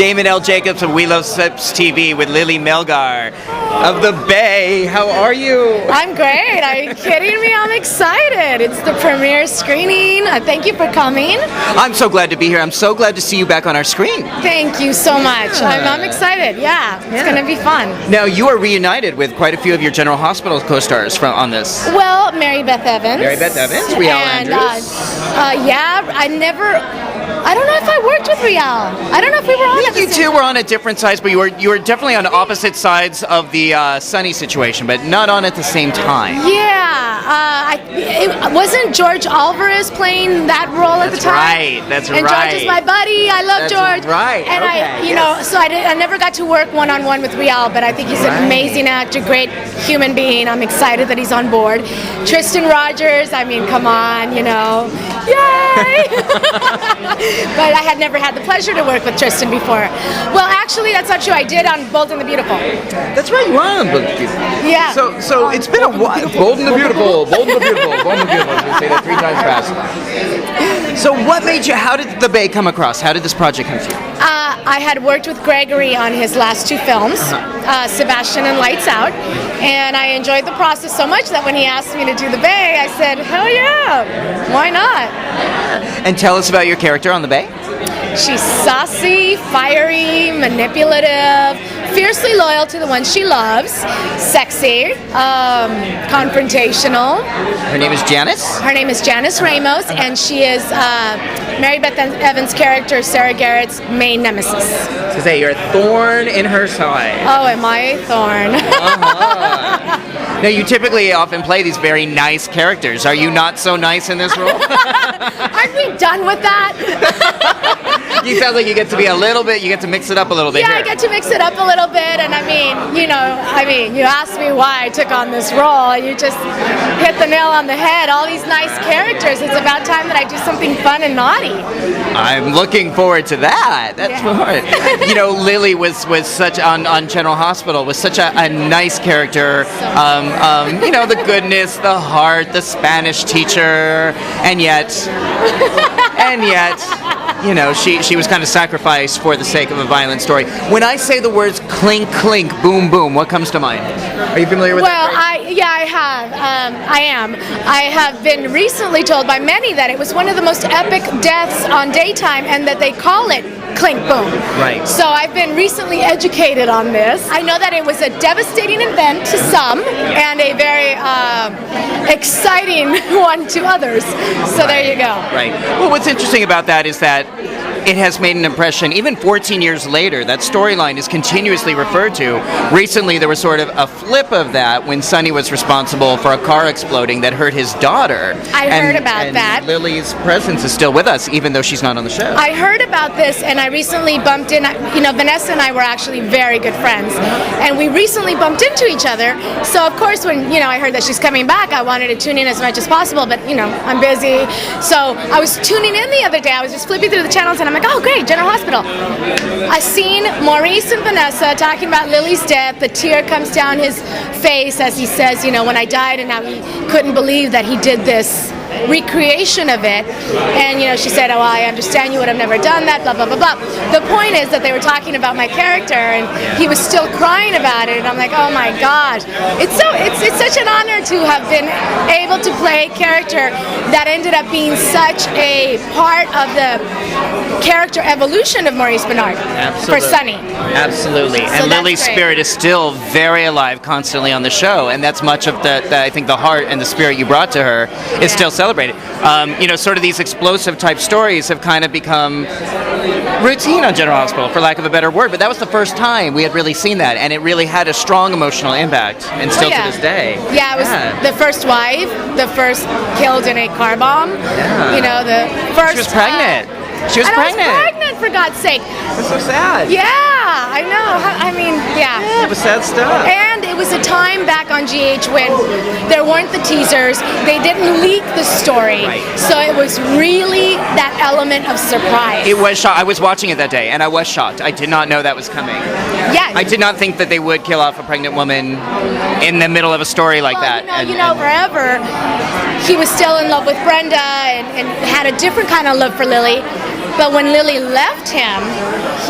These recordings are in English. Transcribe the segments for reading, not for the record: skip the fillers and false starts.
Damon L. Jacobs of We Love Sips TV with Lilly Melgar of the Bay. How are you? I'm great. Are you kidding me? I'm excited. It's the premiere screening. Thank you for coming. I'm so glad to be here. I'm so glad to see you back on our screen. Thank you so much. I'm excited. It's going to be fun. Now, you are reunited with quite a few of your General Hospital co-stars on this. Well, Mary Beth Evans. Rial Andrews. I don't know if I worked with Rial. I don't know if we were on at the You two were on at different sides, but you were definitely on opposite sides of the Sunny situation, but not on at the same time. It wasn't George Alvarez playing that role at the time. That's and right. George is my buddy. I love George. Right. And I never got to work one-on-one with Rial, but I think he's an amazing actor, great human being. I'm excited that he's on board. Tristan Rogers, I mean, come on, yay! But I had never had the pleasure to work with Tristan before. Well, actually, that's not true. I did on Bold and the Beautiful. That's right, you were on Bold and the Beautiful. Yeah. So it's been a while. Bold and the Beautiful. Bold and the Beautiful. Bold and the Beautiful. I'm going to say that 3 times fast. So what made you, how did the Bay come across? How did this project come to you? I had worked with Gregory on his last 2 films, Sebastian and Lights Out, and I enjoyed the process so much that when he asked me to do the Bay, I said, hell yeah, why not? And tell us about your character on the Bay. She's saucy, fiery, manipulative, fiercely loyal to the ones she loves, sexy, confrontational. Her name is Janice? Her name is Janice Ramos, and she is Mary Beth Evans' character, Sarah Garrett's main nemesis. To say you're a thorn in her side. Oh, am I a thorn? Now, you typically often play these very nice characters. Are you not so nice in this role? Aren't we done with that? You sound like you get to be a little bit, you get to mix it up a little bit here. I get to mix it up a little bit, and you asked me why I took on this role, and you just hit the nail on the head. All these nice characters. It's about time that I do something fun and naughty. I'm looking forward to that. That's hard. Lilly was such, on General Hospital, was such a nice character. The goodness, the heart, the Spanish teacher, and yet, she was kind of sacrificed for the sake of a violent story. When I say the words clink, clink, boom, boom, what comes to mind? Are you familiar with that? I have. I am. I have been recently told by many that it was one of the most epic deaths on daytime, and that they call it clink, boom. Right. So I've been recently educated on this. I know that it was a devastating event to some, and a very exciting one to others. So there you go. Right. Well, what's interesting about that is that it has made an impression. Even 14 years later, that storyline is continuously referred to. Recently, there was sort of a flip of that when Sonny was responsible for a car exploding that hurt his daughter. I heard about that. Lily's presence is still with us, even though she's not on the show. I heard about this, and I recently bumped in. Vanessa and I were actually very good friends, and we recently bumped into each other. So, of course, when I heard that she's coming back, I wanted to tune in as much as possible, but I'm busy. So I was tuning in the other day. I was just flipping through the channels, and I'm like, oh, great, General Hospital. I seen Maurice and Vanessa talking about Lily's death. The tear comes down his face as he says, when I died, and now he couldn't believe that he did this recreation of it. And she said, oh, well, I understand you would have never done that, blah blah blah blah. The point is that they were talking about my character, and he was still crying about it, and I'm like, oh my gosh, it's such an honor to have been able to play a character that ended up being such a part of the character evolution of Maurice Benard for Sonny. Absolutely. So and Lily's spirit is still very alive constantly on the show, and that's much of I think the heart and the spirit you brought to her is still celebrated. Sort of these explosive type stories have kind of become routine on General Hospital, for lack of a better word, but that was the first time we had really seen that, and it really had a strong emotional impact, and still to this day. Yeah, it was the first wife, the first killed in a car bomb. Yeah. The first. She was pregnant. She was pregnant. I was pregnant, for God's sake. That's so sad. Yeah, I know. Yeah, it was sad stuff. And it was a time back on GH when there weren't the teasers. They didn't leak the story. Right. So it was really that element of surprise. It was shocked. I was watching it that day, and I was shocked. I did not know that was coming. Yeah. I did not think that they would kill off a pregnant woman in the middle of a story like that. Forever, he was still in love with Brenda and had a different kind of love for Lily. But when Lily left him,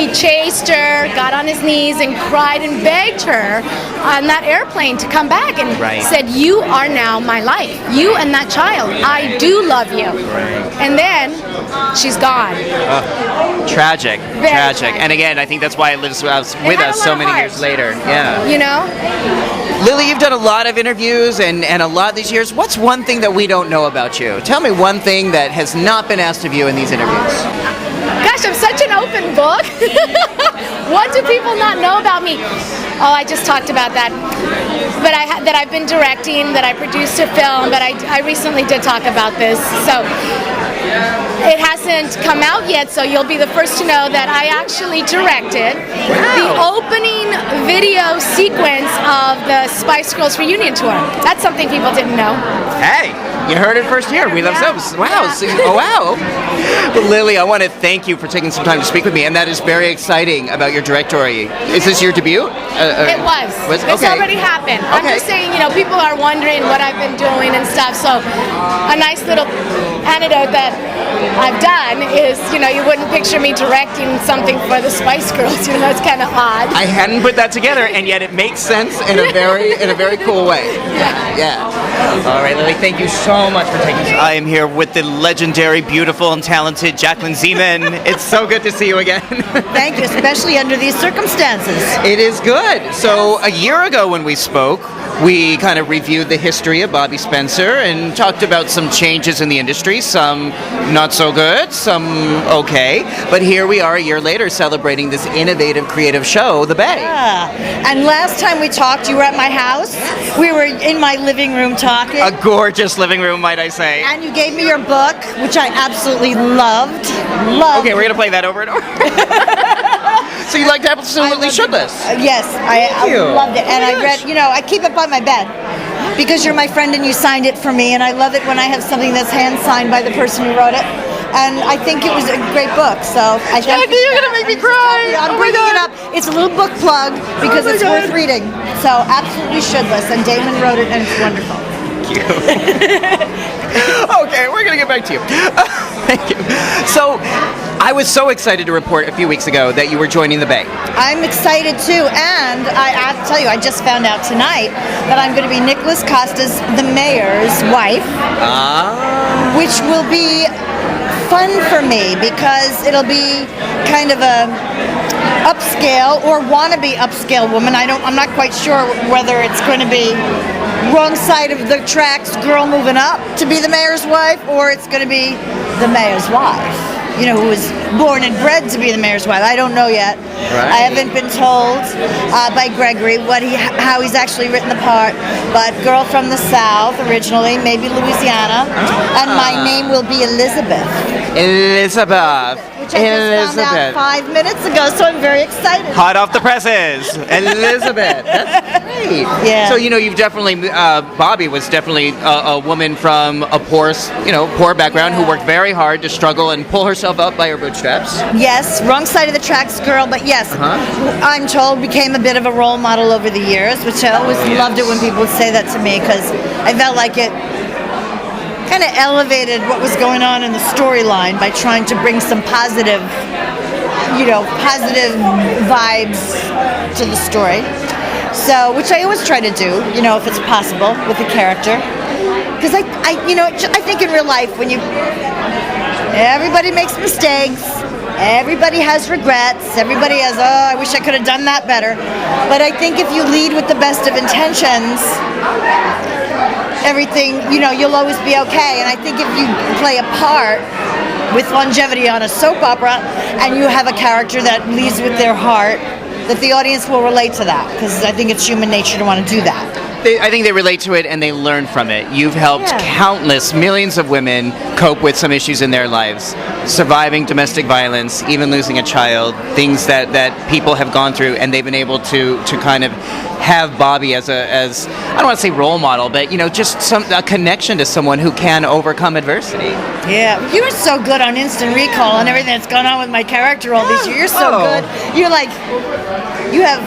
he chased her, got on his knees, and cried and begged her on that airplane to come back and said, "You are now my life. You and that child. I do love you." And then she's gone. Tragic. Very Tragic. And again, I think that's why it lives with us so many years later. Yeah. You know? Lily, you've done a lot of interviews and a lot these years. What's one thing that we don't know about you? Tell me one thing that has not been asked of you in these interviews. Gosh, I'm such an open book. What do people not know about me? Oh, I just talked about that. But that I've been directing, that I produced a film, but I recently did talk about this. So it hasn't come out yet, so you'll be the first to know that I actually directed the opening video sequence of the Spice Girls reunion tour. That's something people didn't know. Hey, you heard it first here. We love soaps. Wow. Yeah. So, wow. Well, Lily, I want to thank you for taking some time to speak with me, and that is very exciting about your directory. Is this your debut? It was. It's already happened. I'm just saying, people are wondering what I've been doing and stuff, so a nice little anecdote that I've done is, you wouldn't picture me directing something for the Spice Girls. It's kind of odd. I hadn't put that together, and yet it makes sense in a very cool way. Yeah. All right, Lily, thank you so much for taking time. I am here with the legendary, beautiful, and talented Jacklyn Zeman. It's so good to see you again. Thank you, especially under these circumstances. It is good. So a year ago when we spoke, we kind of reviewed the history of Bobby Spencer and talked about some changes in the industry, some not so good, some okay. But here we are a year later celebrating this innovative creative show, The Bay. Yeah. And last time we talked, you were at my house. We were in my living room talking. A gorgeous living room, might I say. And you gave me your book, which I absolutely loved. Okay, we're going to play that over and over. So you liked Absolutely Shouldless? Yes, I loved it. And I read, I keep it by my bed because you're my friend and you signed it for me. And I love it when I have something that's hand-signed by the person who wrote it. And I think it was a great book. So I think you're going to make me cry. I'm bringing it up. It's a little book plug because it's worth reading. So Absolutely Shouldless. And Damon wrote it and it's wonderful. Thank you. Okay, we're going to get back to you. Thank you. So, I was so excited to report a few weeks ago that you were joining the Bay. I'm excited too, and I have to tell you, I just found out tonight that I'm going to be Nicholas Costa's, the mayor's wife, which will be fun for me because it'll be kind of a upscale or wannabe upscale woman. I'm not quite sure whether it's going to be wrong side of the tracks girl moving up to be the mayor's wife, or it's going to be the mayor's wife, who was born and bred to be the mayor's wife. I don't know yet. Right. I haven't been told by Gregory how he's actually written the part, but girl from the South originally, maybe Louisiana, and my name will be Elizabeth. Which I just found out 5 minutes ago, so I'm very excited. Hot off the presses. Elizabeth. That's great. Yeah. So, you've definitely, Bobby was definitely a woman from a poor background who worked very hard to struggle and pull herself up by her bootstraps. Yes, wrong side of the tracks girl, but yes, I'm told became a bit of a role model over the years, which I always loved it when people would say that to me because I felt like it kind of elevated what was going on in the storyline by trying to bring some positive vibes to the story. So, which I always try to do, if it's possible with the character. Because I think in real life everybody makes mistakes, everybody has regrets, everybody has, I wish I could have done that better. But I think if you lead with the best of intentions, everything, you'll always be okay. And I think if you play a part with longevity on a soap opera and you have a character that leads with their heart, that the audience will relate to that, because I think it's human nature to want to do that. I think they relate to it and they learn from it. You've helped countless, millions of women cope with some issues in their lives, surviving domestic violence, even losing a child, things that people have gone through, and they've been able to kind of have Bobby as I don't want to say role model, but just a connection to someone who can overcome adversity. Yeah, you were so good on instant recall and everything that's gone on with my character all these years. You're so good. You have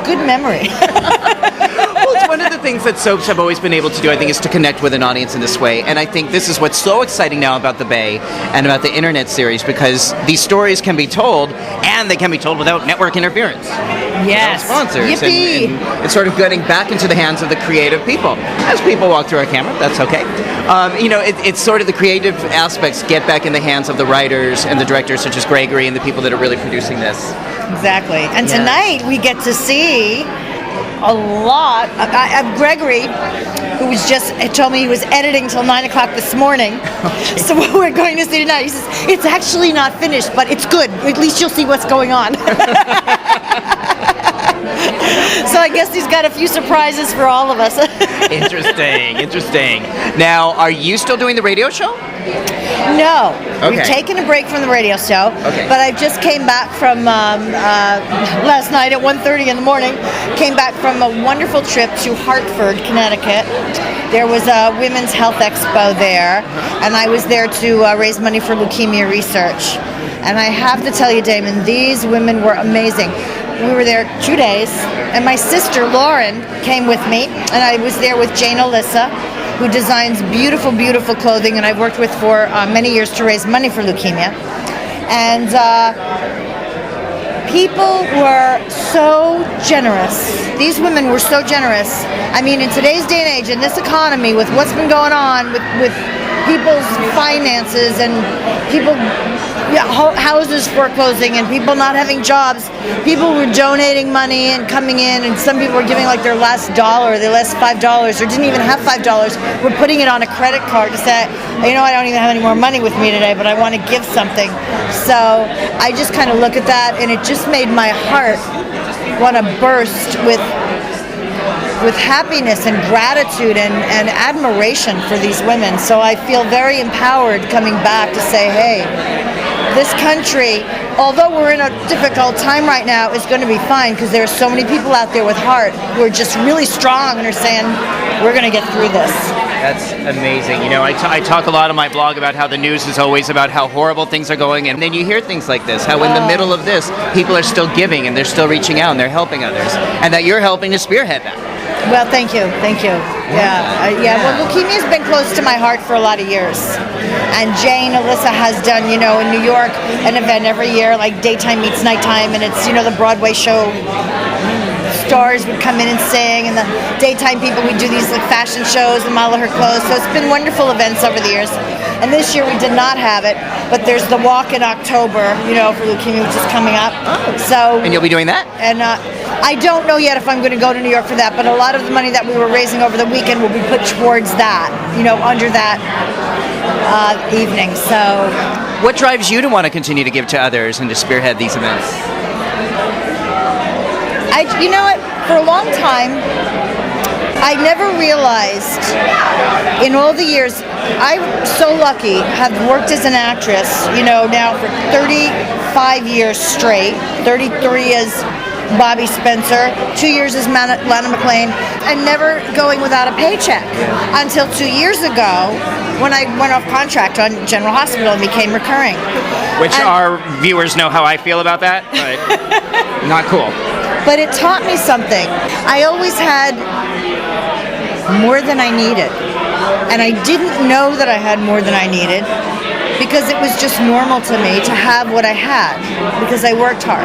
good memory. Well, one of the things that soaps have always been able to do, I think, is to connect with an audience in this way. And I think this is what's so exciting now about the Bay and about the internet series, because these stories can be told, and they can be told without network interference. Yes. Sponsors. Yippee. And it's sort of getting back into the hands of the creative people. As people walk through our camera, that's okay. It's sort of the creative aspects get back in the hands of the writers and the directors, such as Gregory, and the people that are really producing this. Exactly. And tonight we get to see a lot of Gregory, who told me he was editing till 9 o'clock this morning. Okay. So what we're going to see tonight, he says, it's actually not finished, but it's good. At least you'll see what's going on. So I guess he's got a few surprises for all of us. Interesting. Now, are you still doing the radio show? No. Okay. We've taken a break from the radio show. Okay. But I just came back from last night at 1:30 in the morning. Came back from a wonderful trip to Hartford, Connecticut. There was a Women's Health Expo there, and I was there to raise money for leukemia research. And I have to tell you, Damon, these women were amazing. We were there 2 days, and my sister Lauren came with me, and I was there with Jane Alyssa, who designs beautiful, beautiful clothing, and I've worked with for many years to raise money for leukemia. And people were so generous. These women were so generous. I mean, in today's day and age, in this economy, with what's been going on with people's finances and people, houses foreclosing and people not having jobs, people were donating money and coming in, and some people were giving like their last dollar, their last $5, or didn't even have $5. We're putting it on a credit card to say, I don't even have any more money with me today, but I want to give something. So I just kind of look at that, and it just made my heart want to burst with happiness and gratitude and admiration for these women. So I feel very empowered coming back to say, hey, this country, although we're in a difficult time right now, is going to be fine, because there are so many people out there with heart who are just really strong and are saying, we're going to get through this. That's amazing. I talk a lot on my blog about how the news is always about how horrible things are going, and then you hear things like this, how in the middle of this, people are still giving and they're still reaching out and they're helping others, and that you're helping to spearhead that. Well, thank you. Yeah. Well, leukemia has been close to my heart for a lot of years. And Jane Alyssa has done, in New York, an event every year, like Daytime Meets Nighttime, and it's, the Broadway show. Stars would come in and sing, and the daytime people would do these like fashion shows and model her clothes. So it's been wonderful events over the years. And this year we did not have it, but there's the walk in October, for leukemia, which is coming up. So and you'll be doing that? And I don't know yet if I'm going to go to New York for that, but a lot of the money that we were raising over the weekend will be put towards that, under that evening. So, what drives you to want to continue to give to others and to spearhead these events? For a long time, I never realized in all the years, I'm so lucky, have worked as an actress, now for 35 years straight, 33 as Bobby Spencer, 2 years as Lana McLean, and never going without a paycheck until 2 years ago when I went off contract on General Hospital and became recurring. Which our viewers know how I feel about that, but not cool. But it taught me something. I always had more than I needed. And I didn't know that I had more than I needed because it was just normal to me to have what I had because I worked hard.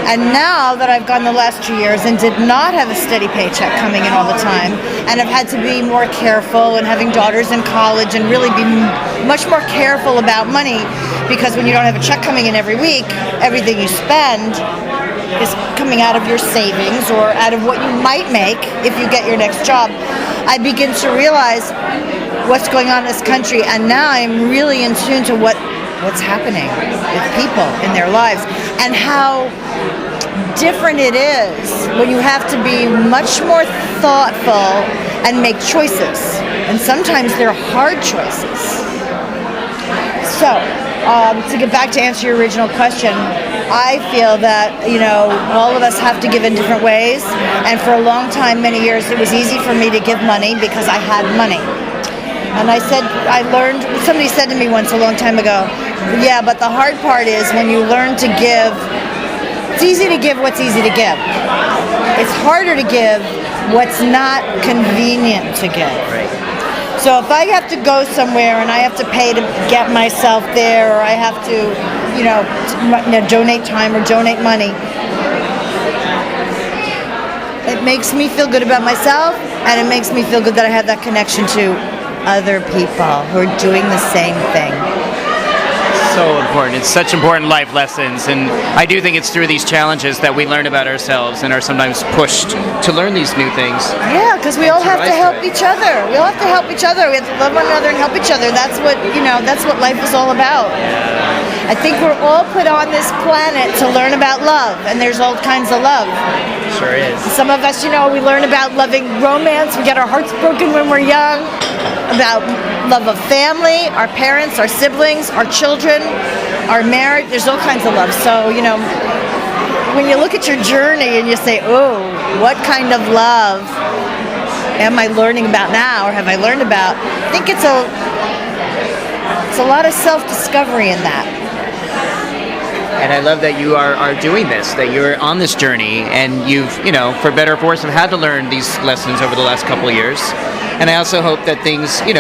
And now that I've gone the last 2 years and did not have a steady paycheck coming in all the time, and I've had to be more careful and having daughters in college and really be much more careful about money, because when you don't have a check coming in every week, everything you spend is coming out of your savings or out of what you might make if you get your next job. I begin to realize what's going on in this country, and now I'm really in tune to what's happening with people in their lives and how different it is when you have to be much more thoughtful and make choices, and sometimes they're hard choices. So to get back to answer your original question, I feel that, all of us have to give in different ways. And for a long time, many years, it was easy for me to give money because I had money. And somebody said to me once a long time ago, yeah, but the hard part is when you learn to give, it's easy to give what's easy to give. It's harder to give what's not convenient to give. Right. So if I have to go somewhere and I have to pay to get myself there, or I have to, donate time or donate money, it makes me feel good about myself, and it makes me feel good that I have that connection to other people who are doing the same thing. So important. It's such important life lessons, and I do think it's through these challenges that we learn about ourselves and are sometimes pushed to learn these new things. Yeah, because we all have to help each other. We all have to help each other. We have to love one another and help each other. That's what life is all about. I think we're all put on this planet to learn about love, and there's all kinds of love. Sure is. Some of us, we learn about loving romance. We get our hearts broken when we're young. About love of family, our parents, our siblings, our children, our marriage. There's all kinds of love. So, when you look at your journey and you say, oh, what kind of love am I learning about now, or have I learned about? I think it's a lot of self-discovery in that. And I love that you are doing this, that you're on this journey, and you've, for better or for worse, have had to learn these lessons over the last couple of years. And I also hope that things, I'm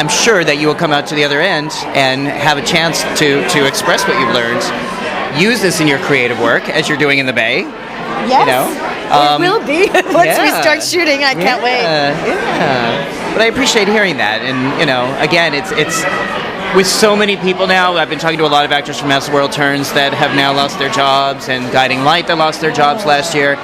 sure that you will come out to the other end and have a chance to express what you've learned. Use this in your creative work, as you're doing in the Bay. Yes, it will be. Once we start shooting, I can't wait. Yeah. But I appreciate hearing that. And, again, it's with so many people now. I've been talking to a lot of actors from As the World Turns that have now lost their jobs, and Guiding Light that lost their jobs last year.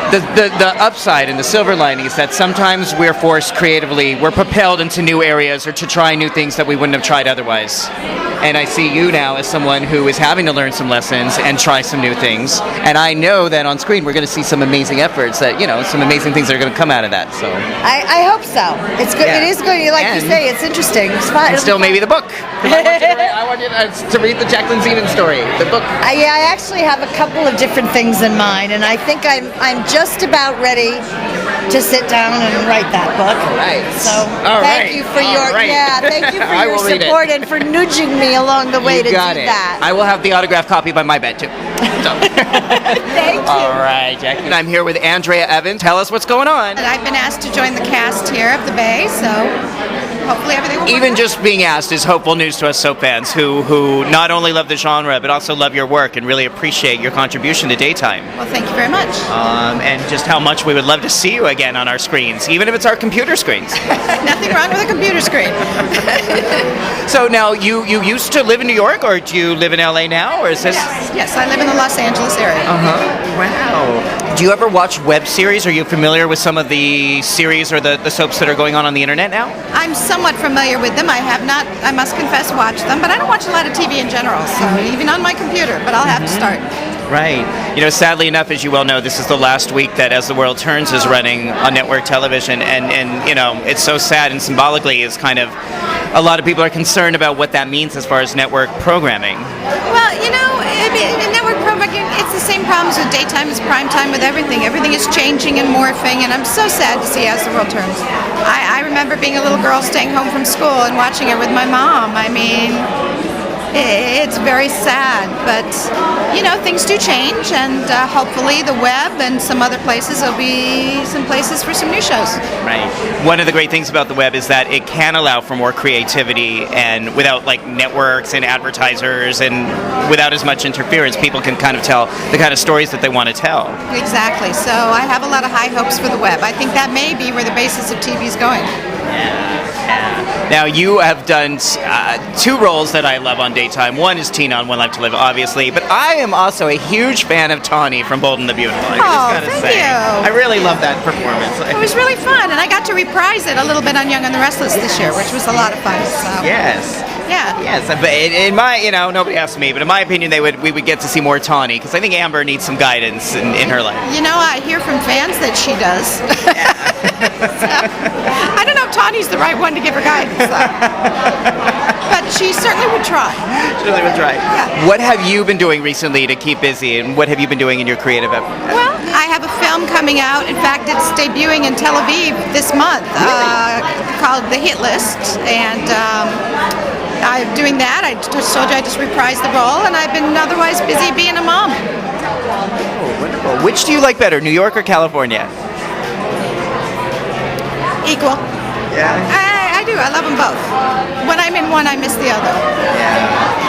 The upside and the silver lining is that sometimes we're forced creatively, we're propelled into new areas or to try new things that we wouldn't have tried otherwise. And I see you now as someone who is having to learn some lessons and try some new things. And I know that on screen we're going to see some amazing efforts, that some amazing things that are going to come out of that. So I hope so. It's good. Yeah. It is good. Like you say, it's interesting. It's fun. And still maybe the book. I want you to read the Jacklyn Zeman story, the book. I actually have a couple of different things in mind, and I think I'm just about ready to sit down and write that book. All right. So thank you for your support and for nudging me along the way to do that. I will have the autographed copy by my bed too. So. Thank you. All right, Jackie. I'm here with Andrea Evans. Tell us what's going on. And I've been asked to join the cast here of the Bay, so hopefully everything will work Even out. just being asked is hopeful news to us soap fans who not only love the genre but also love your work and really appreciate your contribution to daytime. Well, thank you very much. And just how much we would love to see you again on our screens, even if it's our computer screens. Nothing wrong with a computer screen. So now you used to live in New York, or do you live in LA now, or is this? Yes, I live in the Los Angeles area. Wow. Do you ever watch web series? Are you familiar with some of the series or the soaps that are going on the internet now? I'm somewhat familiar with them. I have not, I must confess, watched them, but I don't watch a lot of TV in general, so even on my computer, but I'll have to start. Right. Sadly enough, as you well know, this is the last week that As the World Turns is running on network television, and it's so sad, and symbolically is kind of, a lot of people are concerned about what that means as far as network programming. Well, in network programming, it's the same problems with daytime as prime time with everything. Everything is changing and morphing, and I'm so sad to see As the World Turns. I remember being a little girl staying home from school and watching it with my mom. I mean, it's very sad, but things do change, and hopefully the web and some other places will be some places for some new shows. Right. One of the great things about the web is that it can allow for more creativity, and without networks and advertisers and without as much interference, people can kind of tell the kind of stories that they want to tell. Exactly. So I have a lot of high hopes for the web. I think that may be where the basis of TV is going. Yeah. Now, you have done two roles that I love on daytime. One is Tina on One Life to Live, obviously, but I am also a huge fan of Tawny from Bold and the Beautiful. I just gotta thank say. you. I really love that performance. It was really fun, and I got to reprise it a little bit on Young and the Restless this year, which was a lot of fun. So. Yes. Yeah. Yes, but in my, nobody asked me, but in my opinion, we would get to see more Tawny, because I think Amber needs some guidance in her life. I hear from fans that she does. So, I don't know if Tawny's the right one to give her guidance, but she certainly would try. She really would try. Yeah. What have you been doing recently to keep busy, and what have you been doing in your creative effort? Well, I have a film coming out. In fact, it's debuting in Tel Aviv this month, called The Hit List, and I'm doing that. I just told you I just reprised the role, and I've been otherwise busy being a mom. Oh, wonderful. Which do you like better, New York or California? Equal. Yeah. I do. I love them both. When I'm in one, I miss the other. Yeah.